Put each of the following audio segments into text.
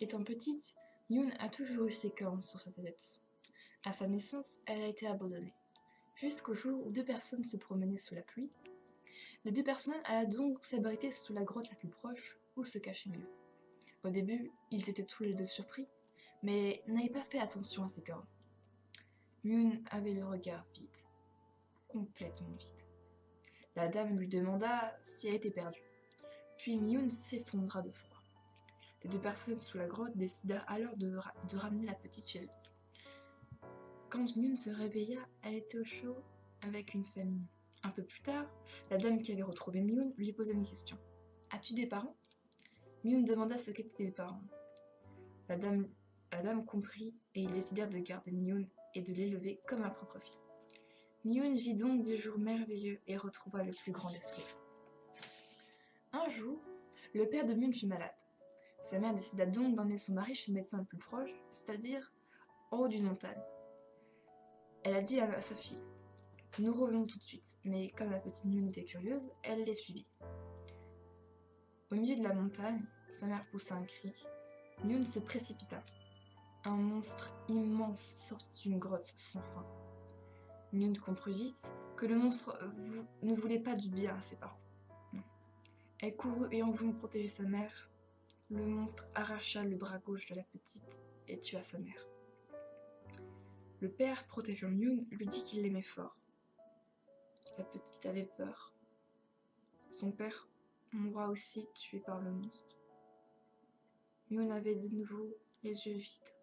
Étant petite, Yoon a toujours eu ses cornes sur sa tête. À sa naissance, elle a été abandonnée, jusqu'au jour où deux personnes se promenaient sous la pluie. Les deux personnes allaient donc s'abriter sous la grotte la plus proche, où se cachait Yoon. Au début, ils étaient tous les deux surpris, mais n'avaient pas fait attention à ses cornes. Yoon avait le regard vide, complètement vide. La dame lui demanda si elle était perdue. Puis Yoon s'effondra de froid. Les deux personnes sous la grotte décidèrent alors de ramener la petite chez eux. Quand Yoon se réveilla, elle était au chaud avec une famille. Un peu plus tard, la dame qui avait retrouvé Yoon lui posa une question. « As-tu des parents ?» Yoon demanda ce qu'étaient des parents. La dame comprit et ils décidèrent de garder Yoon et de l'élever comme leur propre fille. Yoon vit donc des jours merveilleux et retrouva le plus grand des sourires. Un jour, le père de Yoon fut malade. Sa mère décida donc d'emmener son mari chez le médecin le plus proche, c'est-à-dire en haut d'une montagne. Elle a dit à sa fille « Nous revenons tout de suite », mais comme la petite Yoon était curieuse, elle les suivit. Au milieu de la montagne, sa mère poussa un cri. Yoon se précipita. Un monstre immense sortit d'une grotte sans fin. Yoon comprit vite que le monstre ne voulait pas du bien à ses parents. Non. Elle courut et en voulant protéger sa mère, le monstre arracha le bras gauche de la petite et tua sa mère. Le père, protégeant Yoon, lui dit qu'il l'aimait fort. La petite avait peur. Son père mourra aussi tué par le monstre. Yoon avait de nouveau les yeux vides.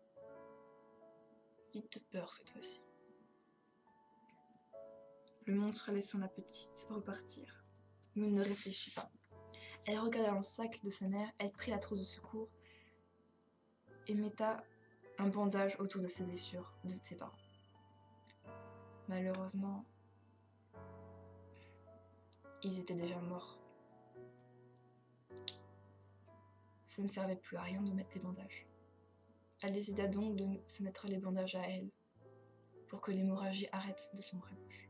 Vides de peur cette fois-ci. Le monstre laissant la petite repartir. Yoon ne réfléchit pas. Elle regarda dans le sac de sa mère, elle prit la trousse de secours et metta un bandage autour de ses blessures de ses parents. Malheureusement, ils étaient déjà morts. Ça ne servait plus à rien de mettre des bandages. Elle décida donc de se mettre les bandages à elle, pour que l'hémorragie arrête de son bras gauche.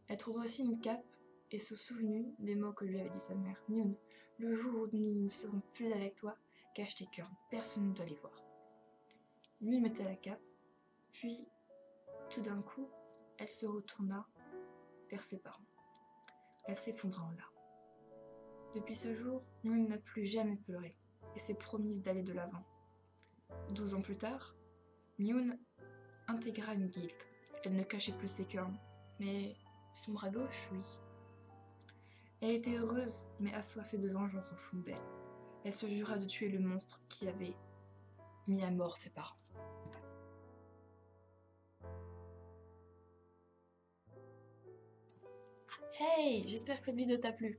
Elle trouva aussi une cape et se souvenut des mots que lui avait dit sa mère. « Yoon, le jour où nous ne serons plus avec toi, cache tes cornes, personne ne doit les voir. » Yoon mettait la cape, puis, tout d'un coup, elle se retourna vers ses parents. Elle s'effondra en larmes. Depuis ce jour, Yoon n'a plus jamais pleuré et s'est promise d'aller de l'avant. 12 ans plus tard, Yoon intégra une guilde. Elle ne cachait plus ses cornes, mais son bras gauche, oui. Elle était heureuse, mais assoiffée de vengeance au fond d'elle. Elle se jura de tuer le monstre qui avait mis à mort ses parents. Hey, j'espère que cette vidéo t'a plu.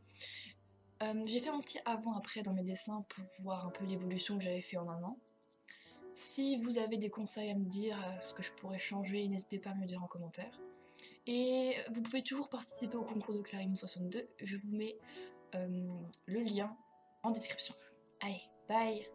J'ai fait un petit avant-après dans mes dessins pour voir un peu l'évolution que j'avais fait en un an. Si vous avez des conseils à me dire, à ce que je pourrais changer, n'hésitez pas à me le dire en commentaire. Et vous pouvez toujours participer au concours de Clarine62, je vous mets le lien en description. Allez, bye!